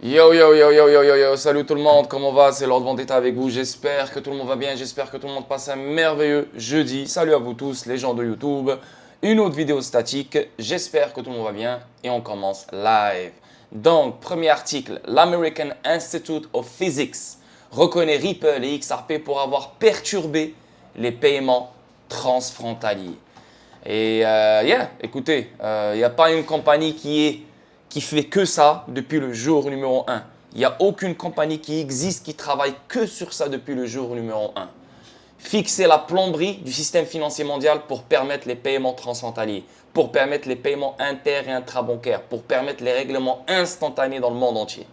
Yo yo yo yo yo yo yo, salut tout le monde, comment va? C'est Lord Vendetta avec vous, j'espère que tout le monde va bien, j'espère que tout le monde passe un merveilleux jeudi. Salut à vous tous, les gens de YouTube, une autre vidéo statique, j'espère que tout le monde va bien et on commence live. Donc, premier article, l'American Institute of Physics reconnaît Ripple et XRP pour avoir perturbé les paiements transfrontaliers. Et écoutez, il n'y a pas une compagnie qui fait que ça depuis le jour numéro un. Il n'y a aucune compagnie qui existe qui travaille que sur ça depuis le jour numéro un. Fixer la plomberie du système financier mondial pour permettre les paiements transfrontaliers, pour permettre les paiements inter- et intrabancaires, pour permettre les règlements instantanés dans le monde entier.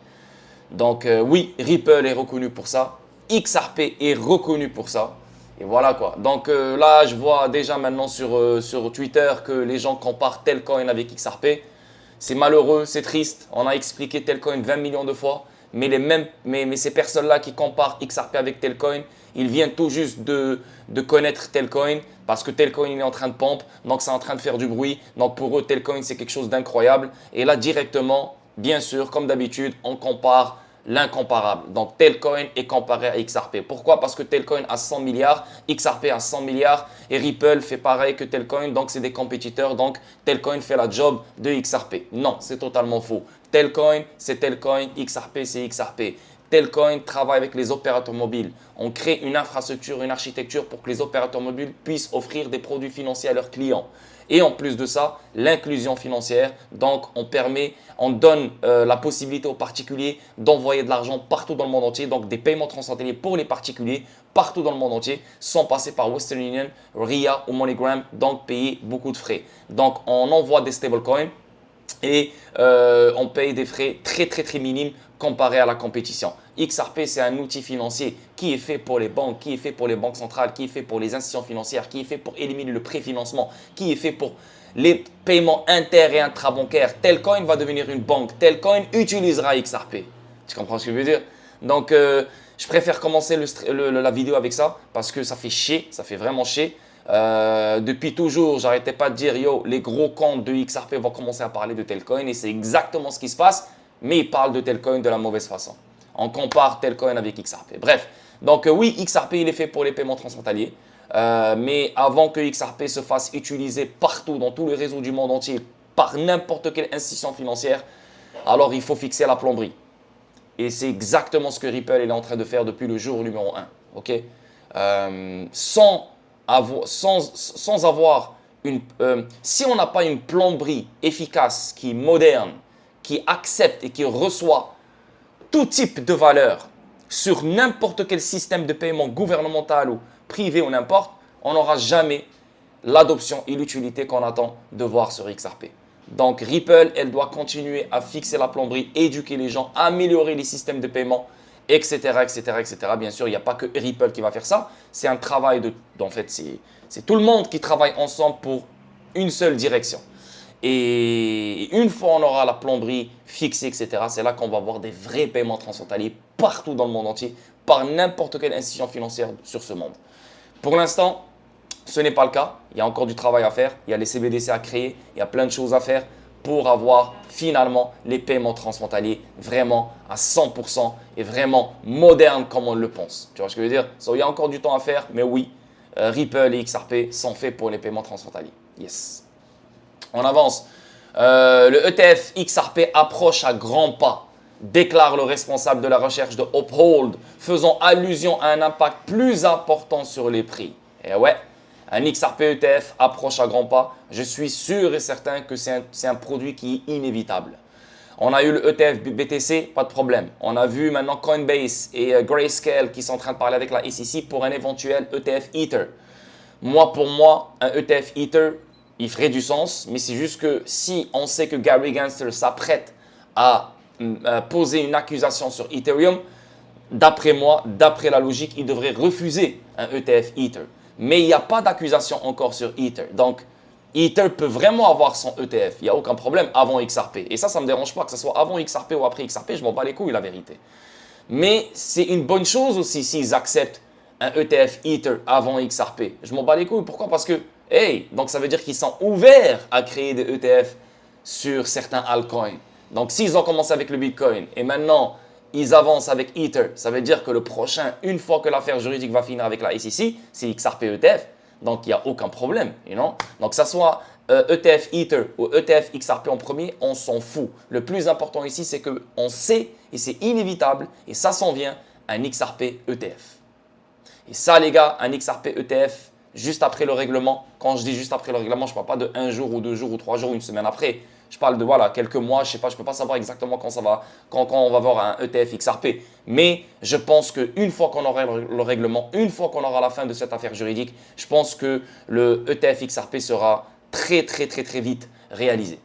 Donc oui, Ripple est reconnu pour ça, XRP est reconnu pour ça. Et voilà quoi. Donc là, je vois déjà maintenant sur Twitter que les gens comparent Telcoin avec XRP. C'est malheureux, c'est triste. On a expliqué Telcoin 20 millions de fois. Mais ces personnes-là qui comparent XRP avec Telcoin, ils viennent tout juste de connaître Telcoin parce que Telcoin il est en train de pompe, donc c'est en train de faire du bruit. Donc pour eux, Telcoin c'est quelque chose d'incroyable. Et là, directement, bien sûr, comme d'habitude, on compare l'incomparable. Donc Telcoin est comparé à XRP. Pourquoi? Parce que Telcoin a 100 milliards, XRP a 100 milliards et Ripple fait pareil que Telcoin. Donc c'est des compétiteurs. Donc Telcoin fait la job de XRP. Non, c'est totalement faux. Telcoin, c'est Telcoin, XRP, c'est XRP. Telcoin travaille avec les opérateurs mobiles. On crée une infrastructure, une architecture pour que les opérateurs mobiles puissent offrir des produits financiers à leurs clients. Et en plus de ça, l'inclusion financière. Donc, on donne la possibilité aux particuliers d'envoyer de l'argent partout dans le monde entier. Donc, des paiements transfrontaliers pour les particuliers partout dans le monde entier sans passer par Western Union, RIA ou MoneyGram. Donc, payer beaucoup de frais. Donc, on envoie des stablecoins et on paye des frais très très très minimes comparé à la compétition. XRP, c'est un outil financier qui est fait pour les banques, qui est fait pour les banques centrales, qui est fait pour les institutions financières, qui est fait pour éliminer le préfinancement, qui est fait pour les paiements inter- et intrabancaires. Telcoin va devenir une banque. Telcoin utilisera XRP. Tu comprends ce que je veux dire? Donc, je préfère commencer la vidéo avec ça parce que ça fait chier, ça fait vraiment chier. Depuis toujours, j'arrêtais pas de dire yo, les gros comptes de XRP vont commencer à parler de Telcoin et c'est exactement ce qui se passe, mais ils parlent de Telcoin de la mauvaise façon. On compare Telcoin avec XRP. Bref, donc oui, XRP il est fait pour les paiements transfrontaliers, mais avant que XRP se fasse utiliser partout dans tous les réseaux du monde entier par n'importe quelle institution financière, alors il faut fixer la plomberie. Et c'est exactement ce que Ripple est en train de faire depuis le jour numéro un. Ok. Sans avoir si on n'a pas une plomberie efficace, qui est moderne, qui accepte et qui reçoit tout type de valeur sur n'importe quel système de paiement gouvernemental ou privé ou n'importe, on n'aura jamais l'adoption et l'utilité qu'on attend de voir sur XRP. Donc Ripple, elle doit continuer à fixer la plomberie, éduquer les gens, améliorer les systèmes de paiement, etc., etc., etc. Bien sûr, il n'y a pas que Ripple qui va faire ça. C'est un travail en fait, c'est tout le monde qui travaille ensemble pour une seule direction. Et une fois on aura la plomberie fixée, etc., c'est là qu'on va avoir des vrais paiements transfrontaliers partout dans le monde entier, par n'importe quelle institution financière sur ce monde. Pour l'instant, ce n'est pas le cas. Il y a encore du travail à faire. Il y a les CBDC à créer. Il y a plein de choses à faire pour avoir finalement les paiements transfrontaliers vraiment à 100% et vraiment modernes comme on le pense. Tu vois ce que je veux dire? Il y a encore du temps à faire, mais oui, Ripple et XRP sont faits pour les paiements transfrontaliers. Yes. On avance. Le ETF XRP approche à grands pas, déclare le responsable de la recherche de Uphold, faisant allusion à un impact plus important sur les prix. Et ouais, un XRP ETF approche à grands pas. Je suis sûr et certain que c'est un produit qui est inévitable. On a eu le ETF BTC, pas de problème. On a vu maintenant Coinbase et Grayscale qui sont en train de parler avec la SEC pour un éventuel ETF Ether. Pour moi, un ETF Ether, il ferait du sens, mais c'est juste que si on sait que Gary Gensler s'apprête à poser une accusation sur Ethereum, d'après moi, d'après la logique, il devrait refuser un ETF Ether. Mais il n'y a pas d'accusation encore sur Ether. Donc, Ether peut vraiment avoir son ETF. Il n'y a aucun problème avant XRP. Et ça ne me dérange pas que ce soit avant XRP ou après XRP. Je m'en bats les couilles, la vérité. Mais c'est une bonne chose aussi s'ils acceptent un ETF Ether avant XRP. Je m'en bats les couilles. Pourquoi? Parce que, hey, donc ça veut dire qu'ils sont ouverts à créer des ETF sur certains altcoins. Donc, s'ils ont commencé avec le Bitcoin et maintenant, ils avancent avec Ether, ça veut dire que le prochain, une fois que l'affaire juridique va finir avec la SEC, c'est XRP ETF. Donc, il n'y a aucun problème. Donc, que ça soit ETF Ether ou ETF XRP en premier, on s'en fout. Le plus important ici, c'est qu'on sait, et c'est inévitable, et ça s'en vient, un XRP ETF. Et ça, les gars, un XRP ETF, juste après le règlement. Quand je dis juste après le règlement, je ne parle pas de 1 jour ou 2 jours ou 3 jours, une semaine après. Je parle de voilà, quelques mois, je ne sais pas, je ne peux pas savoir exactement quand ça va, quand on va avoir un ETF XRP. Mais je pense qu'une fois qu'on aura le règlement, une fois qu'on aura la fin de cette affaire juridique, je pense que le ETF XRP sera très vite réalisé.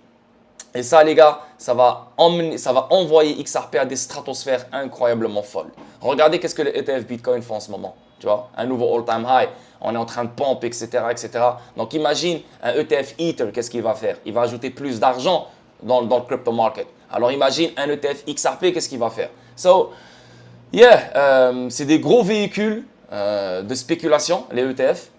Et ça, les gars, ça va envoyer XRP à des stratosphères incroyablement folles. Regardez qu'est-ce que les ETF Bitcoin font en ce moment. Tu vois, un nouveau all-time high. On est en train de pomper, etc., etc. Donc, imagine un ETF Ether, qu'est-ce qu'il va faire? Il va ajouter plus d'argent dans le crypto market. Alors, imagine un ETF XRP, qu'est-ce qu'il va faire? So, yeah, c'est des gros véhicules de spéculation, les ETF,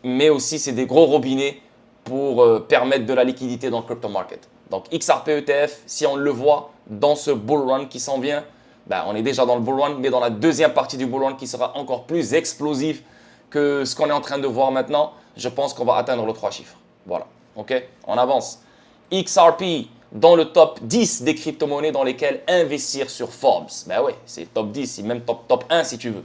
mais aussi c'est des gros robinets pour permettre de la liquidité dans le crypto market. Donc XRP ETF, si on le voit dans ce bull run qui s'en vient, ben, on est déjà dans le bull run, mais dans la deuxième partie du bull run qui sera encore plus explosif que ce qu'on est en train de voir maintenant, je pense qu'on va atteindre le 3 chiffres. Voilà, ok, on avance. XRP dans le top 10 des crypto-monnaies dans lesquelles investir sur Forbes. Ben oui, c'est top 10, c'est même top 1 si tu veux.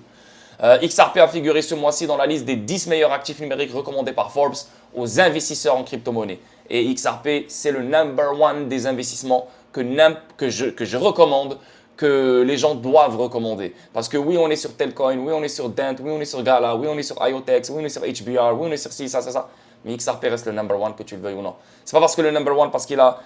XRP a figuré ce mois-ci dans la liste des 10 meilleurs actifs numériques recommandés par Forbes aux investisseurs en crypto-monnaie. Et XRP, c'est le number one des investissements que je recommande, que les gens doivent recommander. Parce que oui, on est sur Telcoin, oui, on est sur Dent, oui, on est sur Gala, oui, on est sur IoTeX, oui, on est sur HBR, oui, on est sur ci, ça. Mais XRP reste le number one, que tu le veuilles ou non. C'est pas parce que le number one, parce qu'il a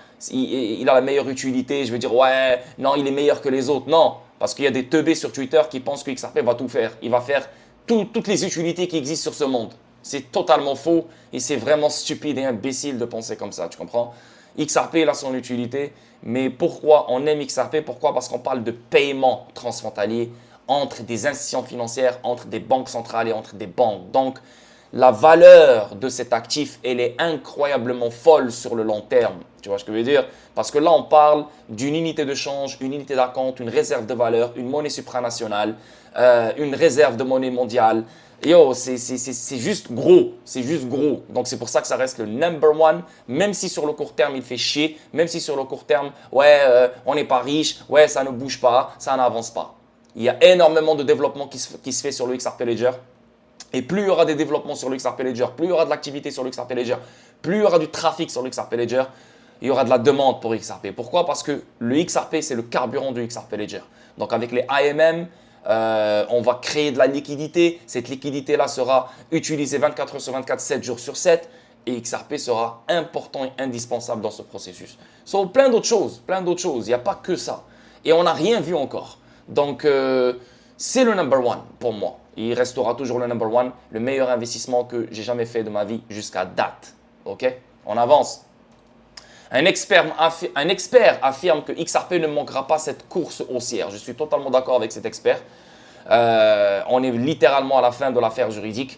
la meilleure utilité, je veux dire, ouais, non, il est meilleur que les autres. Non, parce qu'il y a des teubés sur Twitter qui pensent que XRP va tout faire. Il va faire toutes les utilités qui existent sur ce monde. C'est totalement faux et c'est vraiment stupide et imbécile de penser comme ça, tu comprends? XRP, il a son utilité, mais pourquoi on aime XRP? Pourquoi? Parce qu'on parle de paiement transfrontalier entre des institutions financières, entre des banques centrales et entre des banques. Donc, la valeur de cet actif, elle est incroyablement folle sur le long terme. Tu vois ce que je veux dire? Parce que là, on parle d'une unité de change, une unité d'acompte, une réserve de valeur, une monnaie supranationale, une réserve de monnaie mondiale. Yo, c'est juste gros. C'est juste gros. Donc, c'est pour ça que ça reste le number one, même si sur le court terme, il fait chier, même si sur le court terme, ouais, on n'est pas riche, ouais, ça ne bouge pas, ça n'avance pas. Il y a énormément de développement qui se fait sur le XRP Ledger. Et plus il y aura des développements sur le XRP Ledger, plus il y aura de l'activité sur le XRP Ledger, plus il y aura du trafic sur le XRP Ledger, il y aura de la demande pour XRP. Pourquoi? Parce que le XRP, c'est le carburant du XRP Ledger. Donc avec les AMM, on va créer de la liquidité. Cette liquidité-là sera utilisée 24 heures sur 24, 7 jours sur 7. Et XRP sera important et indispensable dans ce processus. So, plein d'autres choses, Il n'y a pas que ça. Et on n'a rien vu encore. Donc, c'est le number one pour moi. Il restera toujours le number one, le meilleur investissement que j'ai jamais fait de ma vie jusqu'à date. Ok? On avance. Un expert affirme que XRP ne manquera pas cette course haussière. Je suis totalement d'accord avec cet expert. On est littéralement à la fin de l'affaire juridique.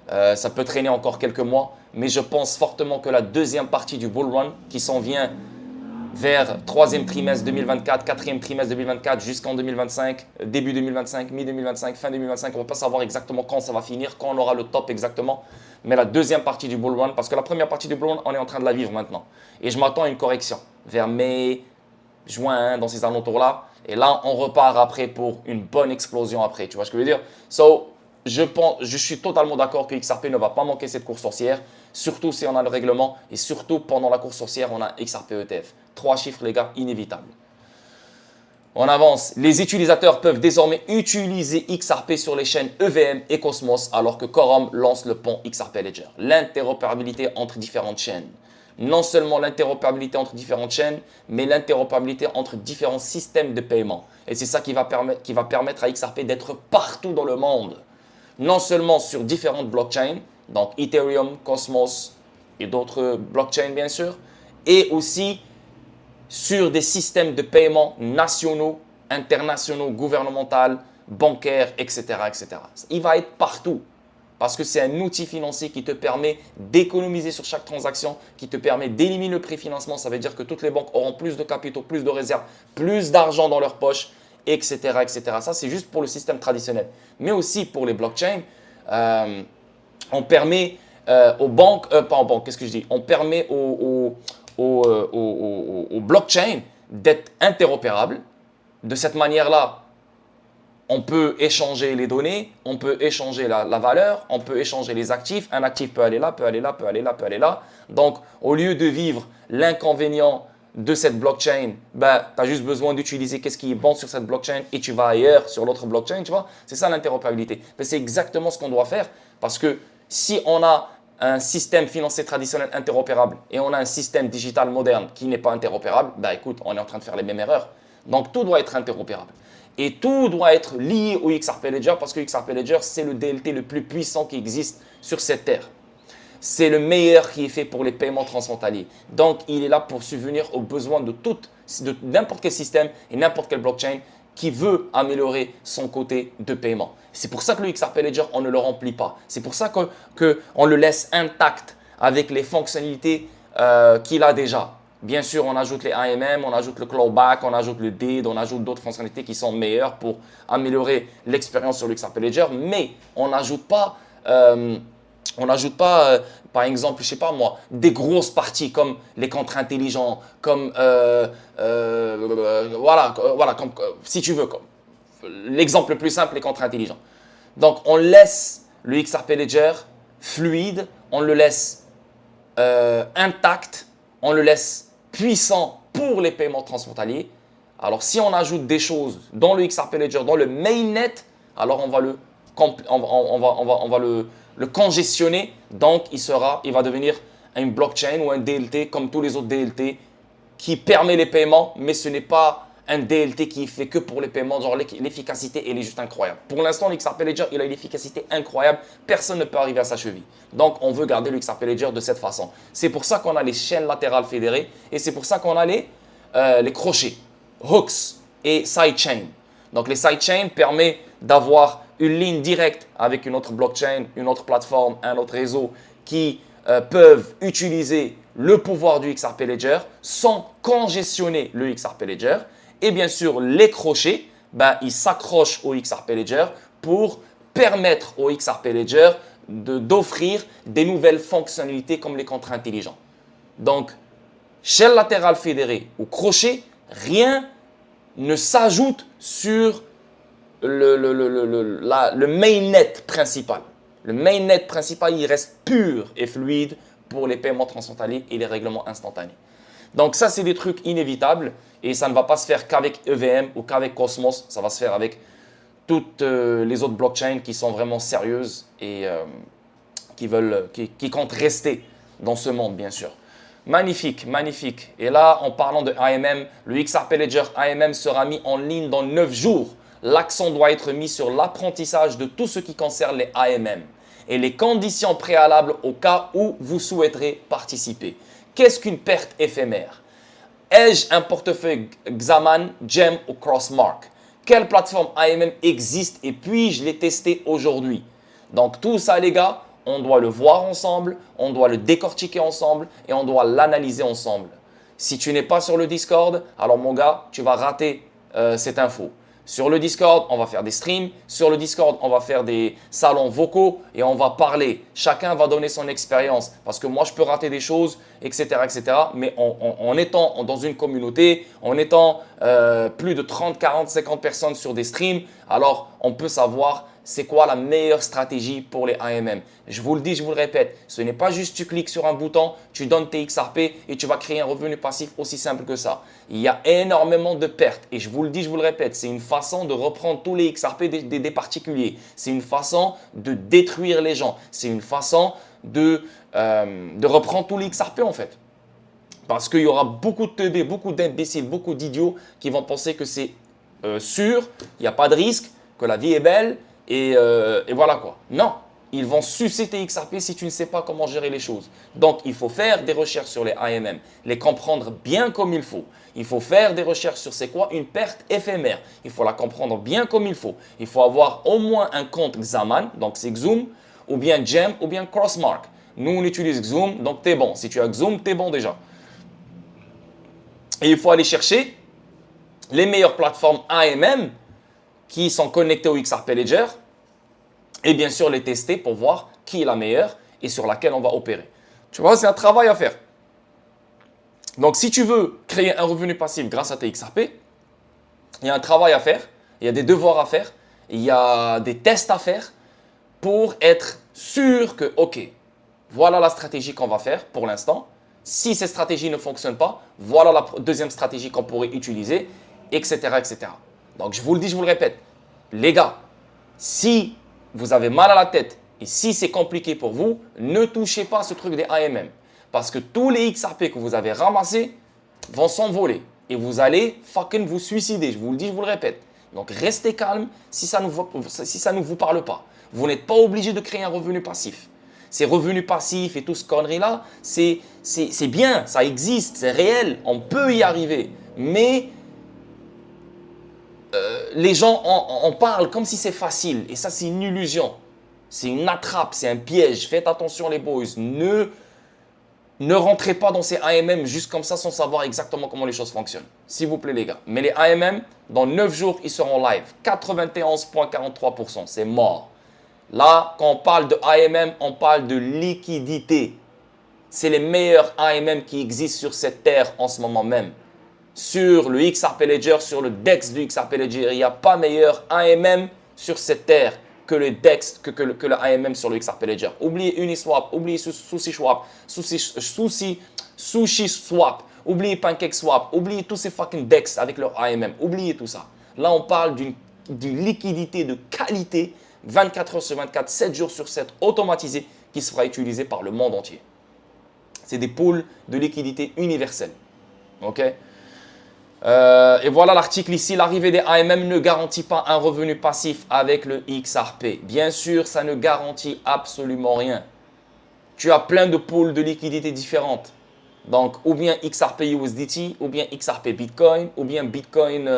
Ça peut traîner encore quelques mois, mais je pense fortement que la deuxième partie du bull run qui s'en vient vers troisième trimestre 2024, quatrième trimestre 2024 jusqu'en 2025, début 2025, mi-2025, fin 2025. On ne va pas savoir exactement quand ça va finir, quand on aura le top exactement. Mais la deuxième partie du bull run, parce que la première partie du bull run, on est en train de la vivre maintenant. Et je m'attends à une correction vers mai, juin, dans ces alentours-là. Et là, on repart après pour une bonne explosion après. Tu vois ce que je veux dire? So, je suis totalement d'accord que XRP ne va pas manquer cette course haussière, surtout si on a le règlement et surtout pendant la course haussière, on a XRP ETF. 3 chiffres, les gars, inévitables. On avance. Les utilisateurs peuvent désormais utiliser XRP sur les chaînes EVM et Cosmos alors que Quorum lance le pont XRP Ledger. L'interopérabilité entre différentes chaînes. Non seulement l'interopérabilité entre différentes chaînes, mais l'interopérabilité entre différents systèmes de paiement. Et c'est ça qui va permettre à XRP d'être partout dans le monde. Non seulement sur différentes blockchains, donc Ethereum, Cosmos et d'autres blockchains bien sûr, et aussi sur des systèmes de paiement nationaux, internationaux, gouvernementaux, bancaires, etc., etc. Il va être partout. parce que c'est un outil financier qui te permet d'économiser sur chaque transaction, qui te permet d'éliminer le préfinancement. Ça veut dire que toutes les banques auront plus de capitaux, plus de réserves, plus d'argent dans leur poche, etc., etc. Ça, c'est juste pour le système traditionnel. Mais aussi pour les blockchains, on permet aux banques, pas aux banques, qu'est-ce que je dis? On permet aux blockchains d'être interopérables. De cette manière-là, on peut échanger les données, on peut échanger la valeur, on peut échanger les actifs. Un actif peut aller là, peut aller là, peut aller là, peut aller là. Donc, au lieu de vivre l'inconvénient de cette blockchain, ben, tu as juste besoin d'utiliser qu'est-ce qui est bon sur cette blockchain et tu vas ailleurs sur l'autre blockchain, tu vois. C'est ça l'interopérabilité. C'est exactement ce qu'on doit faire parce que si on a un système financier traditionnel interopérable et on a un système digital moderne qui n'est pas interopérable, ben écoute, on est en train de faire les mêmes erreurs. Donc, tout doit être interopérable. Et tout doit être lié au XRP Ledger parce que XRP Ledger, c'est le DLT le plus puissant qui existe sur cette terre. C'est le meilleur qui est fait pour les paiements transfrontaliers. Donc, il est là pour subvenir aux besoins de n'importe quel système et n'importe quelle blockchain qui veut améliorer son côté de paiement. C'est pour ça que le XRP Ledger, on ne le remplit pas. C'est pour ça qu'on le laisse intact avec les fonctionnalités qu'il a déjà. Bien sûr, on ajoute les AMM, on ajoute le clawback, on ajoute le DID, on ajoute d'autres fonctionnalités qui sont meilleures pour améliorer l'expérience sur le XRP Ledger, mais on n'ajoute pas, par exemple, je sais pas moi, des grosses parties comme les contrats intelligents, comme, comme, si tu veux, l'exemple le plus simple, les contrats intelligents. Donc, on laisse le XRP Ledger fluide, on le laisse intact, on le laisse puissant pour les paiements transfrontaliers. Alors, si on ajoute des choses dans le XRP Ledger, dans le mainnet, alors on va le congestionner. Donc, il va devenir une blockchain ou un DLT comme tous les autres DLT qui permet les paiements, mais ce n'est pas un DLT qui fait que pour les paiements. Genre, l'efficacité, elle est juste incroyable. Pour l'instant, le XRP Ledger, il a une efficacité incroyable. Personne ne peut arriver à sa cheville. Donc, on veut garder le XRP Ledger de cette façon. C'est pour ça qu'on a les chaînes latérales fédérées et c'est pour ça qu'on a les crochets, hooks et sidechain. Donc, les sidechains permettent d'avoir une ligne directe avec une autre blockchain, une autre plateforme, un autre réseau qui peuvent utiliser le pouvoir du XRP Ledger sans congestionner le XRP Ledger. Et bien sûr, les crochets, ils s'accrochent au XRP Ledger pour permettre au XRP Ledger d'offrir des nouvelles fonctionnalités comme les contrats intelligents. Donc, chaîne latérale fédérée ou crochet, rien ne s'ajoute sur le mainnet principal. Le mainnet principal, il reste pur et fluide pour les paiements transfrontaliers et les règlements instantanés. Donc ça, c'est des trucs inévitables et ça ne va pas se faire qu'avec EVM ou qu'avec Cosmos. Ça va se faire avec toutes les autres blockchains qui sont vraiment sérieuses et qui comptent rester dans ce monde, bien sûr. Magnifique, magnifique. Et là, en parlant de AMM, le XRP Ledger AMM sera mis en ligne dans 9 jours. L'accent doit être mis sur l'apprentissage de tout ce qui concerne les AMM et les conditions préalables au cas où vous souhaiterez participer. Qu'est-ce qu'une perte éphémère? Ai-je un portefeuille Xaman, Gem ou Crossmark? Quelle plateforme AMM existe et puis-je les tester aujourd'hui? Donc tout ça les gars, on doit le voir ensemble, on doit le décortiquer ensemble et on doit l'analyser ensemble. Si tu n'es pas sur le Discord, alors mon gars, tu vas rater cette info. Sur le Discord, on va faire des streams. Sur le Discord, on va faire des salons vocaux et on va parler. Chacun va donner son expérience parce que moi, je peux rater des choses, etc. etc. Mais en étant dans une communauté, en étant plus de 30, 40, 50 personnes sur des streams, alors on peut savoir c'est quoi la meilleure stratégie pour les AMM. Je vous le dis, je vous le répète, ce n'est pas juste tu cliques sur un bouton, tu donnes tes XRP et tu vas créer un revenu passif aussi simple que ça. Il y a énormément de pertes et je vous le dis, je vous le répète, c'est une façon de reprendre tous les XRP des particuliers. C'est une façon de détruire les gens. C'est une façon de reprendre tous les XRP en fait. Parce qu'il y aura beaucoup de teubés, beaucoup d'imbéciles, beaucoup d'idiots qui vont penser que c'est sûr, il n'y a pas de risque, que la vie est belle. Et voilà quoi. Non, ils vont sucer tes XRP si tu ne sais pas comment gérer les choses. Donc, il faut faire des recherches sur les AMM, les comprendre bien comme il faut. Il faut faire des recherches sur c'est quoi une perte éphémère. Il faut la comprendre bien comme il faut. Il faut avoir au moins un compte Xaman, donc c'est Xoom, ou bien Gem, ou bien Crossmark. Nous, on utilise Xoom, donc tu es bon. Si tu as Xoom, tu es bon déjà. Et il faut aller chercher les meilleures plateformes AMM qui sont connectées au XRP Ledger et bien sûr les tester pour voir qui est la meilleure et sur laquelle on va opérer. Tu vois, c'est un travail à faire. Donc, si tu veux créer un revenu passif grâce à tes XRP, il y a un travail à faire, il y a des devoirs à faire, il y a des tests à faire pour être sûr que, OK, voilà la stratégie qu'on va faire pour l'instant. Si cette stratégie ne fonctionne pas, voilà la deuxième stratégie qu'on pourrait utiliser, etc., etc. Donc, je vous le dis, je vous le répète. Les gars, si vous avez mal à la tête et si c'est compliqué pour vous, ne touchez pas à ce truc des AMM. Parce que tous les XRP que vous avez ramassés vont s'envoler. Et vous allez fucking vous suicider. Je vous le dis, je vous le répète. Donc, restez calme si ça ne vous parle pas. Vous n'êtes pas obligé de créer un revenu passif. Ces revenus passifs et tout ce connerie-là, c'est bien, ça existe, c'est réel, on peut y arriver. Mais les gens en parlent comme si c'est facile. Et ça, c'est une illusion. C'est une attrape, c'est un piège. Faites attention les boys. Ne rentrez pas dans ces AMM juste comme ça sans savoir exactement comment les choses fonctionnent. S'il vous plaît les gars. Mais les AMM, dans 9 jours, ils seront live. 91,43%, c'est mort. Là, quand on parle de AMM, on parle de liquidité. C'est les meilleurs AMM qui existent sur cette terre en ce moment même. Sur le XRP Ledger, sur le DEX du XRP Ledger, il n'y a pas meilleur AMM sur cette terre que le DEX, que le AMM sur le XRP Ledger. Oubliez Uniswap, oubliez SushiSwap, SushiSwap, oubliez PancakeSwap, oubliez tous ces fucking DEX avec leur AMM. Oubliez tout ça. Là, on parle d'une liquidité de qualité 24 heures sur 24, 7 jours sur 7, automatisée, qui sera utilisée par le monde entier. C'est des pools de liquidité universels. OK? Et voilà l'article ici. L'arrivée des AMM ne garantit pas un revenu passif avec le XRP. Bien sûr, ça ne garantit absolument rien. Tu as plein de pools de liquidités différentes. Donc, ou bien XRP USDT, ou bien XRP Bitcoin, ou bien Bitcoin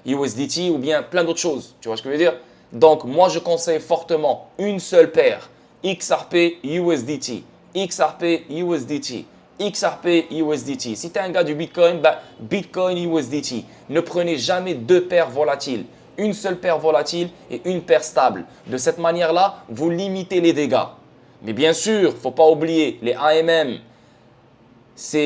USDT, ou bien plein d'autres choses. Tu vois ce que je veux dire? Donc, moi, je conseille fortement une seule paire. XRP USDT, XRP USDT. XRP USDT. Si tu es un gars du Bitcoin, Bitcoin USDT. Ne prenez jamais deux paires volatiles. Une seule paire volatile et une paire stable. De cette manière-là, vous limitez les dégâts. Mais bien sûr, il ne faut pas oublier les AMM. Ça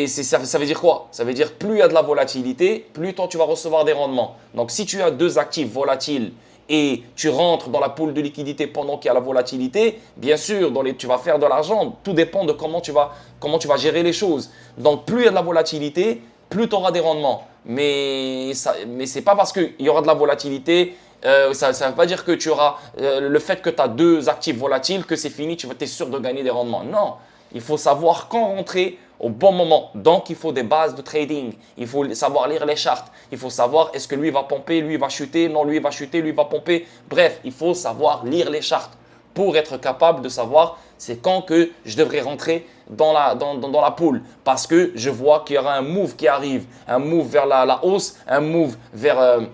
veut dire quoi? Ça veut dire plus il y a de la volatilité, plus toi tu vas recevoir des rendements. Donc si tu as deux actifs volatiles et tu rentres dans la pool de liquidité pendant qu'il y a la volatilité, bien sûr, tu vas faire de l'argent. Tout dépend de comment tu vas gérer les choses. Donc, plus il y a de la volatilité, plus tu auras des rendements. Mais ce n'est pas parce qu'il y aura de la volatilité, ça ne veut pas dire que tu auras le fait que tu as deux actifs volatiles, que c'est fini, tu es sûr de gagner des rendements. Non, il faut savoir quand rentrer au bon moment. Donc, il faut des bases de trading. Il faut savoir lire les charts. Il faut savoir est-ce que lui va pomper, lui va chuter, non, lui va chuter, lui va pomper. Bref, il faut savoir lire les charts pour être capable de savoir c'est quand que je devrais rentrer dans la pool. Parce que je vois qu'il y aura un move qui arrive, un move vers la hausse, un move vers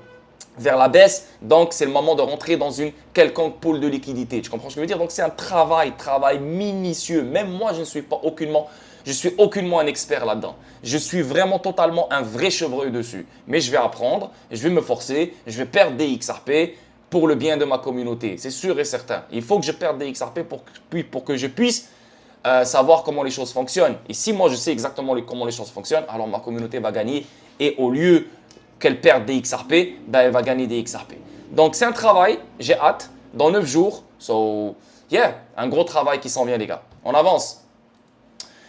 la baisse. Donc, c'est le moment de rentrer dans une quelconque pool de liquidité. Tu comprends ce que je veux dire? Donc, c'est un travail minutieux. Même moi, je ne suis aucunement un expert là-dedans. Je suis vraiment totalement un vrai chevreuil dessus. Mais je vais apprendre, je vais me forcer, je vais perdre des XRP pour le bien de ma communauté. C'est sûr et certain. Il faut que je perde des XRP pour que je puisse savoir comment les choses fonctionnent. Et si moi, je sais exactement comment les choses fonctionnent, alors ma communauté va gagner. Et au lieu qu'elle perde des XRP, elle va gagner des XRP. Donc, c'est un travail. J'ai hâte. Dans 9 jours. So, yeah, un gros travail qui s'en vient, les gars. On avance.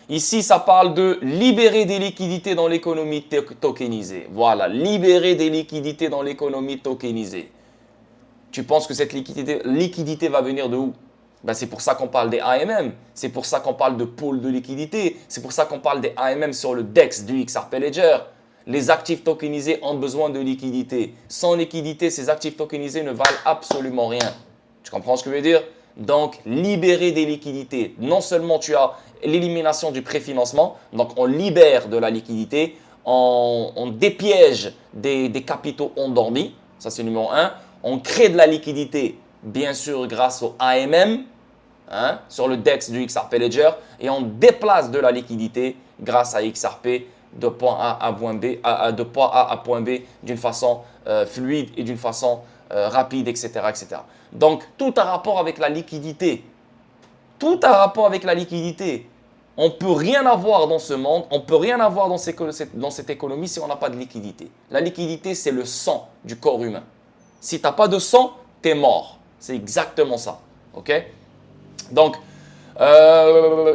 Ici, ça parle de libérer des liquidités dans l'économie tokenisée. Voilà, libérer des liquidités dans l'économie tokenisée. Tu penses que cette liquidité va venir de où? C'est pour ça qu'on parle des AMM. C'est pour ça qu'on parle de pool de liquidité. C'est pour ça qu'on parle des AMM sur le DEX du XRP Ledger. Les actifs tokenisés ont besoin de liquidité. Sans liquidité, ces actifs tokenisés ne valent absolument rien. Tu comprends ce que je veux dire? Donc, libérer des liquidités. Non seulement tu as l'élimination du préfinancement, donc on libère de la liquidité, on dépiège des capitaux endormis, ça c'est numéro 1. On crée de la liquidité, bien sûr grâce au AMM, hein, sur le DEX du XRP Ledger et on déplace de la liquidité grâce à XRP de point A à point B, de point A à point B d'une façon fluide et d'une façon rapide, etc., etc. Donc, tout a rapport avec la liquidité. Tout a rapport avec la liquidité. On ne peut rien avoir dans ce monde, on ne peut rien avoir dans cette économie si on n'a pas de liquidité. La liquidité, c'est le sang du corps humain. Si tu n'as pas de sang, tu es mort. C'est exactement ça. OK? Donc,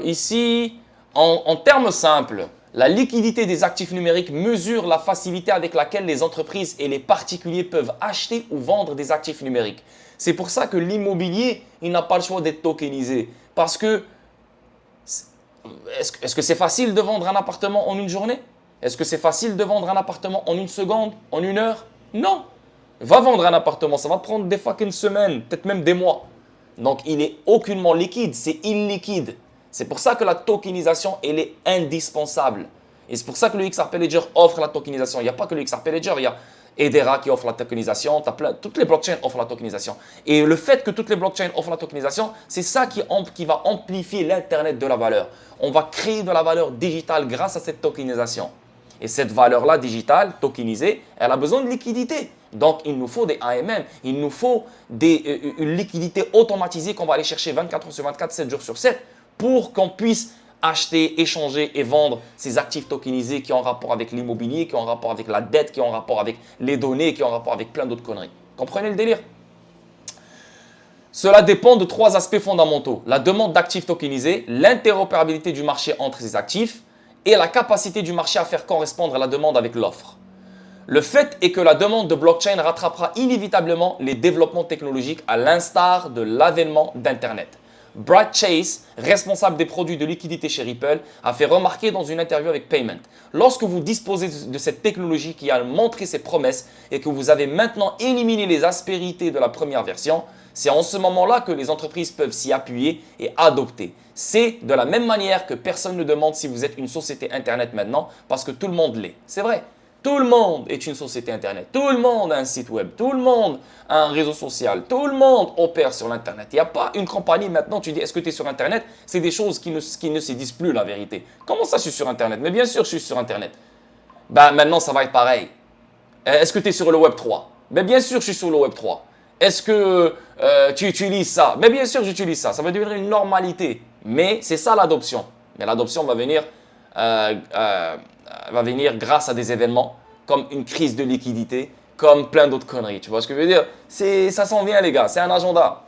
ici, en termes simples, la liquidité des actifs numériques mesure la facilité avec laquelle les entreprises et les particuliers peuvent acheter ou vendre des actifs numériques. C'est pour ça que l'immobilier, il n'a pas le choix d'être tokenisé. Parce que, est-ce que c'est facile de vendre un appartement en une journée? Est-ce que c'est facile de vendre un appartement en une seconde, en une heure? Non. Va vendre un appartement, ça va prendre des fucking semaines, peut-être même des mois. Donc, il est aucunement liquide, c'est illiquide. C'est pour ça que la tokenisation, elle est indispensable. Et c'est pour ça que le XRP Ledger offre la tokenisation. Il n'y a pas que le XRP Ledger, il y a Hedera qui offre la tokenisation, toutes les blockchains offrent la tokenisation. Et le fait que toutes les blockchains offrent la tokenisation, c'est ça qui va amplifier l'Internet de la valeur. On va créer de la valeur digitale grâce à cette tokenisation. Et cette valeur-là digitale, tokenisée, elle a besoin de liquidité. Donc, il nous faut des AMM, il nous faut une liquidité automatisée qu'on va aller chercher 24 heures sur 24, 7 jours sur 7 pour qu'on puisse acheter, échanger et vendre ces actifs tokenisés qui ont rapport avec l'immobilier, qui ont rapport avec la dette, qui ont rapport avec les données, qui ont rapport avec plein d'autres conneries. Comprenez le délire? Cela dépend de trois aspects fondamentaux. La demande d'actifs tokenisés, l'interopérabilité du marché entre ces actifs et la capacité du marché à faire correspondre la demande avec l'offre. Le fait est que la demande de blockchain rattrapera inévitablement les développements technologiques à l'instar de l'avènement d'Internet. Brad Chase, responsable des produits de liquidité chez Ripple, a fait remarquer dans une interview avec Payment: lorsque vous disposez de cette technologie qui a montré ses promesses et que vous avez maintenant éliminé les aspérités de la première version, c'est en ce moment-là que les entreprises peuvent s'y appuyer et adopter. C'est de la même manière que personne ne demande si vous êtes une société Internet maintenant parce que tout le monde l'est. C'est vrai. Tout le monde est une société Internet. Tout le monde a un site web. Tout le monde a un réseau social. Tout le monde opère sur l'Internet. Il n'y a pas une compagnie maintenant, tu dis, est-ce que tu es sur Internet? C'est des choses qui ne se disent plus, la vérité. Comment ça, je suis sur Internet? Mais bien sûr, je suis sur Internet. Ben, maintenant, ça va être pareil. Est-ce que tu es sur le Web 3? Ben, bien sûr, je suis sur le Web 3. Est-ce que tu utilises ça? Ben, bien sûr, j'utilise ça. Ça va devenir une normalité. Mais c'est ça l'adoption. Mais l'adoption va venir grâce à des événements comme une crise de liquidité, comme plein d'autres conneries. Tu vois ce que je veux dire? Ça s'en vient, les gars. C'est un agenda.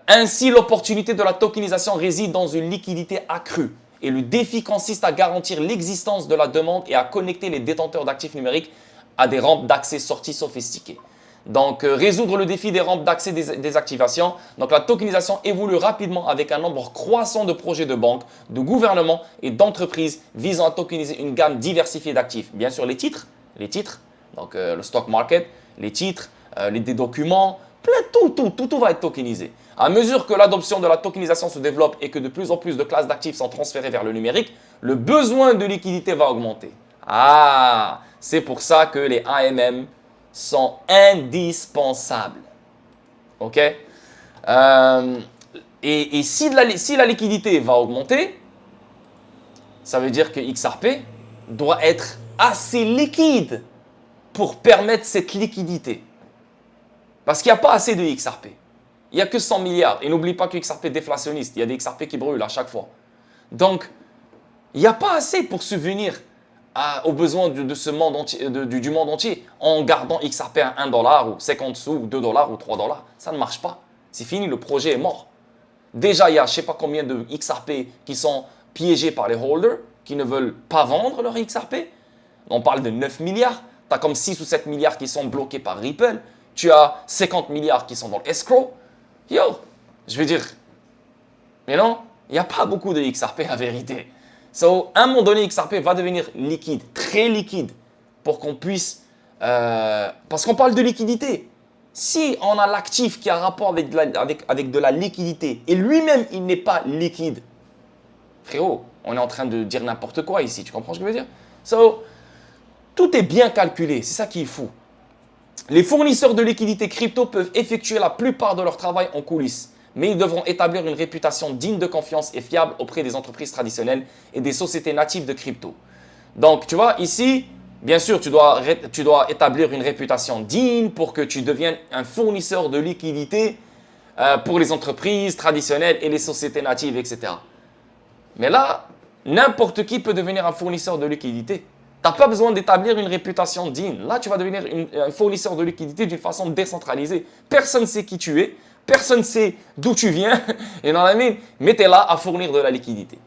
Ainsi, l'opportunité de la tokenisation réside dans une liquidité accrue. Et le défi consiste à garantir l'existence de la demande et à connecter les détenteurs d'actifs numériques à des rampes d'accès sorties sophistiquées. Donc, résoudre le défi des rampes d'accès des activations. Donc, la tokenisation évolue rapidement avec un nombre croissant de projets de banques, de gouvernements et d'entreprises visant à tokeniser une gamme diversifiée d'actifs. Bien sûr, les titres, donc le stock market, les titres, des documents, tout va être tokenisé. À mesure que l'adoption de la tokenisation se développe et que de plus en plus de classes d'actifs sont transférées vers le numérique, le besoin de liquidité va augmenter. Ah, c'est pour ça que les AMM sont indispensables. OK? Et si la liquidité va augmenter, ça veut dire que XRP doit être assez liquide pour permettre cette liquidité. Parce qu'il n'y a pas assez de XRP. Il n'y a que 100 milliards. Et n'oublie pas que XRP est déflationniste. Il y a des XRP qui brûlent à chaque fois. Donc, il n'y a pas assez pour subvenir aux besoins de ce monde entier, du monde entier en gardant XRP à 1 dollar ou 50 sous ou 2 dollars ou 3 dollars. Ça ne marche pas. C'est fini, le projet est mort. Déjà, il y a je ne sais pas combien de XRP qui sont piégés par les holders, qui ne veulent pas vendre leur XRP. On parle de 9 milliards. Tu as comme 6 ou 7 milliards qui sont bloqués par Ripple. Tu as 50 milliards qui sont dans l'escrow. Yo, je veux dire, mais non, il n'y a pas beaucoup de XRP à vérité. So, à un moment donné, XRP va devenir liquide, très liquide, pour qu'on puisse... parce qu'on parle de liquidité. Si on a l'actif qui a rapport avec de la liquidité, et lui-même, il n'est pas liquide, frérot, on est en train de dire n'importe quoi ici, tu comprends ce que je veux dire? So, tout est bien calculé, c'est ça qui est fou. Les fournisseurs de liquidités crypto peuvent effectuer la plupart de leur travail en coulisses. mais ils devront établir une réputation digne de confiance et fiable auprès des entreprises traditionnelles et des sociétés natives de crypto. Donc, tu vois, ici, bien sûr, tu dois établir une réputation digne pour que tu deviennes un fournisseur de liquidités pour les entreprises traditionnelles et les sociétés natives, etc. Mais là, n'importe qui peut devenir un fournisseur de liquidités. Tu n'as pas besoin d'établir une réputation digne. Là, tu vas devenir un fournisseur de liquidités d'une façon décentralisée. Personne ne sait qui tu es, personne ne sait d'où tu viens. Et dans la mine, mais tu es là à fournir de la liquidité.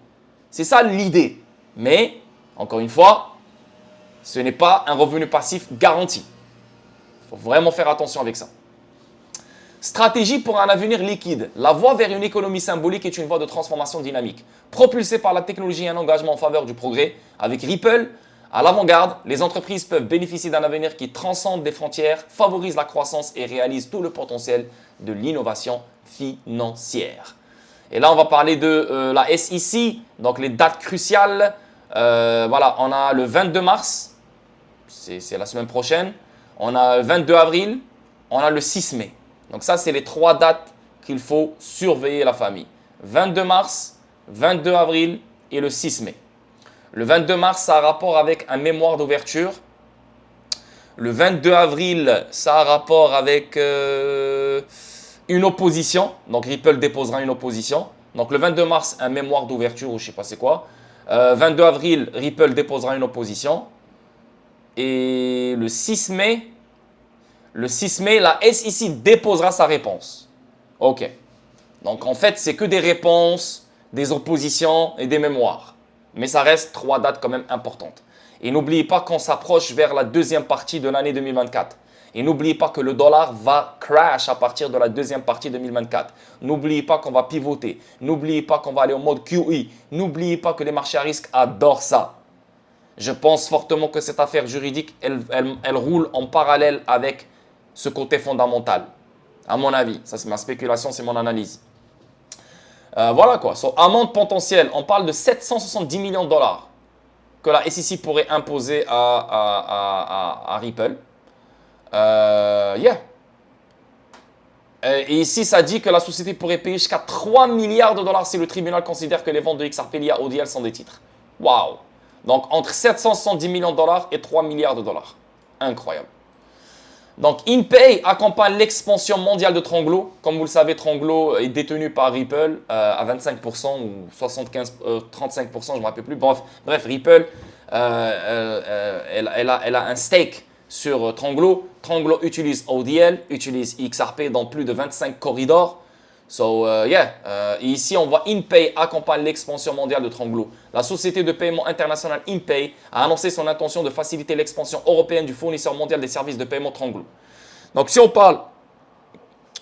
C'est ça l'idée. Mais, encore une fois, ce n'est pas un revenu passif garanti. Il faut vraiment faire attention avec ça. Stratégie pour un avenir liquide. La voie vers une économie symbolique est une voie de transformation dynamique. Propulsée par la technologie et un engagement en faveur du progrès, avec Ripple à l'avant-garde, les entreprises peuvent bénéficier d'un avenir qui transcende des frontières, favorise la croissance et réalise tout le potentiel de l'innovation financière. Et là, on va parler de la SEC, donc les dates cruciales. Voilà, on a le 22 mars, c'est la semaine prochaine. On a le 22 avril, on a le 6 mai. Donc ça, c'est les 3 dates qu'il faut surveiller la famille. 22 mars, 22 avril et le 6 mai. Le 22 mars, ça a rapport avec un mémoire d'ouverture. Le 22 avril, ça a rapport avec une opposition. Donc Ripple déposera une opposition. Donc le 22 mars, un mémoire d'ouverture ou je ne sais pas c'est quoi. 22 avril, Ripple déposera une opposition. Et le 6 mai, la SEC déposera sa réponse. OK. Donc, en fait, c'est que des réponses, des oppositions et des mémoires. Mais ça reste 3 dates quand même importantes. Et n'oubliez pas qu'on s'approche vers la deuxième partie de l'année 2024. Et n'oubliez pas que le dollar va crash à partir de la deuxième partie 2024. N'oubliez pas qu'on va pivoter. N'oubliez pas qu'on va aller au mode QE. N'oubliez pas que les marchés à risque adorent ça. Je pense fortement que cette affaire juridique, elle roule en parallèle avec ce côté fondamental, à mon avis. Ça, c'est ma spéculation, c'est mon analyse. Voilà quoi. Amende potentielle, on parle de 770 millions de dollars que la SEC pourrait imposer à Ripple. Et ici, ça dit que la société pourrait payer jusqu'à 3 milliards de dollars si le tribunal considère que les ventes de XRP liées à ODL sont des titres. Waouh! Donc, entre 770 millions de dollars et 3 milliards de dollars. Incroyable. Donc, InPay accompagne l'expansion mondiale de Tronglo. Comme vous le savez, Tronglo est détenu par Ripple à 25% ou 35%, je ne me rappelle plus. Bref, Ripple, elle a un stake sur Tronglo. Tronglo utilise ODL, utilise XRP dans plus de 25 corridors. Ici, on voit InPay accompagne l'expansion mondiale de Tronglo. La société de paiement internationale InPay a annoncé son intention de faciliter l'expansion européenne du fournisseur mondial des services de paiement Tronglo. Donc, si on parle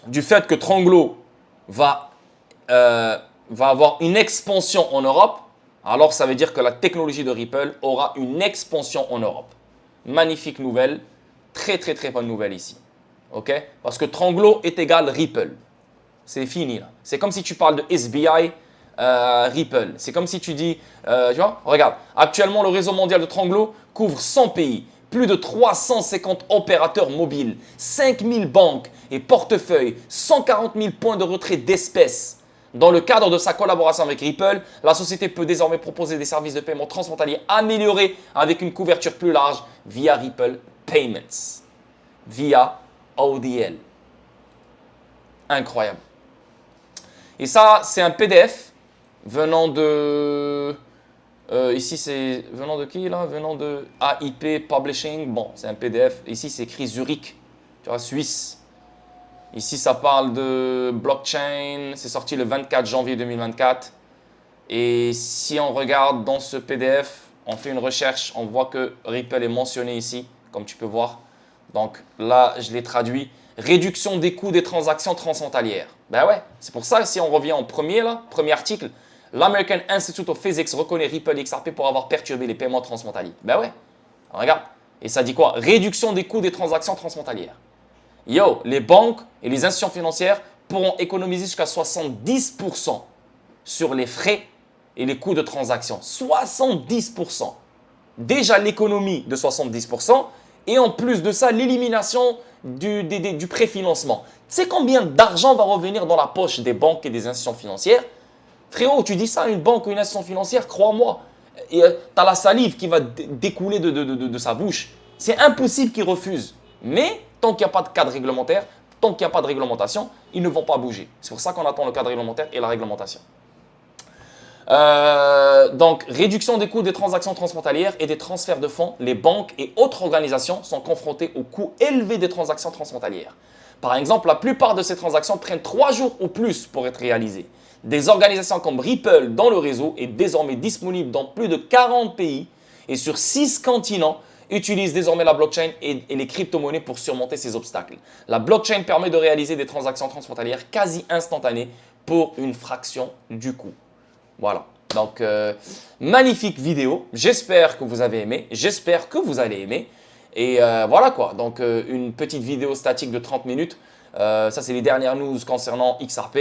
du fait que Tronglo va avoir une expansion en Europe, alors ça veut dire que la technologie de Ripple aura une expansion en Europe. Magnifique nouvelle, très très très bonne nouvelle ici. Ok? Parce que Tronglo est égal Ripple. C'est fini là. C'est comme si tu parles de SBI, Ripple. C'est comme si tu dis, tu vois, regarde, actuellement le réseau mondial de Tronglo couvre 100 pays, plus de 350 opérateurs mobiles, 5000 banques et portefeuilles, 140 000 points de retrait d'espèces. Dans le cadre de sa collaboration avec Ripple, la société peut désormais proposer des services de paiement transfrontaliers améliorés avec une couverture plus large via Ripple Payments, via ODL. Incroyable. Et ça, c'est un PDF venant de... ici, c'est venant de qui là? Venant de AIP Publishing. Bon, c'est un PDF. Ici, c'est écrit Zurich, tu vois, Suisse. Ici, ça parle de blockchain. C'est sorti le 24 janvier 2024. Et si on regarde dans ce PDF, on fait une recherche, on voit que Ripple est mentionné ici, comme tu peux voir. Donc là, je l'ai traduit. Réduction des coûts des transactions transfrontalières. Ben ouais, c'est pour ça, si on revient en premier article, l'American Institute of Physics reconnaît Ripple XRP pour avoir perturbé les paiements transfrontaliers. Ben ouais, regarde. Et ça dit quoi? Réduction des coûts des transactions transfrontalières. Yo, les banques et les institutions financières pourront économiser jusqu'à 70% sur les frais et les coûts de transaction. 70%. Déjà l'économie de 70%. Et en plus de ça, l'élimination du préfinancement. Tu sais combien d'argent va revenir dans la poche des banques et des institutions financières? Frérot, tu dis ça à une banque ou une institution financière, crois-moi, tu as la salive qui va découler de sa bouche. C'est impossible qu'ils refusent. Mais tant qu'il n'y a pas de cadre réglementaire, tant qu'il n'y a pas de réglementation, ils ne vont pas bouger. C'est pour ça qu'on attend le cadre réglementaire et la réglementation. Donc, réduction des coûts des transactions transfrontalières et des transferts de fonds. Les banques et autres organisations sont confrontées aux coûts élevés des transactions transfrontalières. Par exemple, la plupart de ces transactions prennent 3 jours ou plus pour être réalisées. Des organisations comme Ripple dans le réseau est désormais disponible dans plus de 40 pays et sur 6 continents utilisent désormais la blockchain et les crypto-monnaies pour surmonter ces obstacles. La blockchain permet de réaliser des transactions transfrontalières quasi instantanées pour une fraction du coût. Voilà, donc magnifique vidéo, j'espère que vous avez aimé, j'espère que vous allez aimer. Et voilà quoi, donc une petite vidéo statique de 30 minutes, ça c'est les dernières news concernant XRP.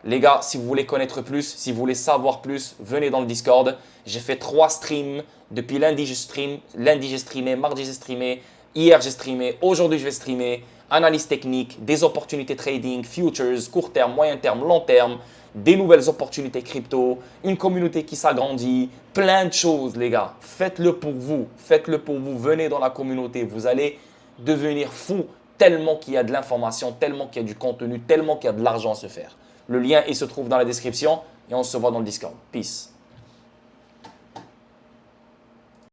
Les gars, si vous voulez connaître plus, si vous voulez savoir plus, venez dans le Discord. J'ai fait 3 streams, depuis lundi je stream, lundi j'ai streamé, mardi j'ai streamé, hier j'ai streamé, aujourd'hui je vais streamer. Analyse technique, des opportunités trading, futures, court terme, moyen terme, long terme, des nouvelles opportunités crypto, une communauté qui s'agrandit, plein de choses les gars. Faites-le pour vous, venez dans la communauté, vous allez devenir fou tellement qu'il y a de l'information, tellement qu'il y a du contenu, tellement qu'il y a de l'argent à se faire. Le lien il se trouve dans la description et on se voit dans le Discord. Peace.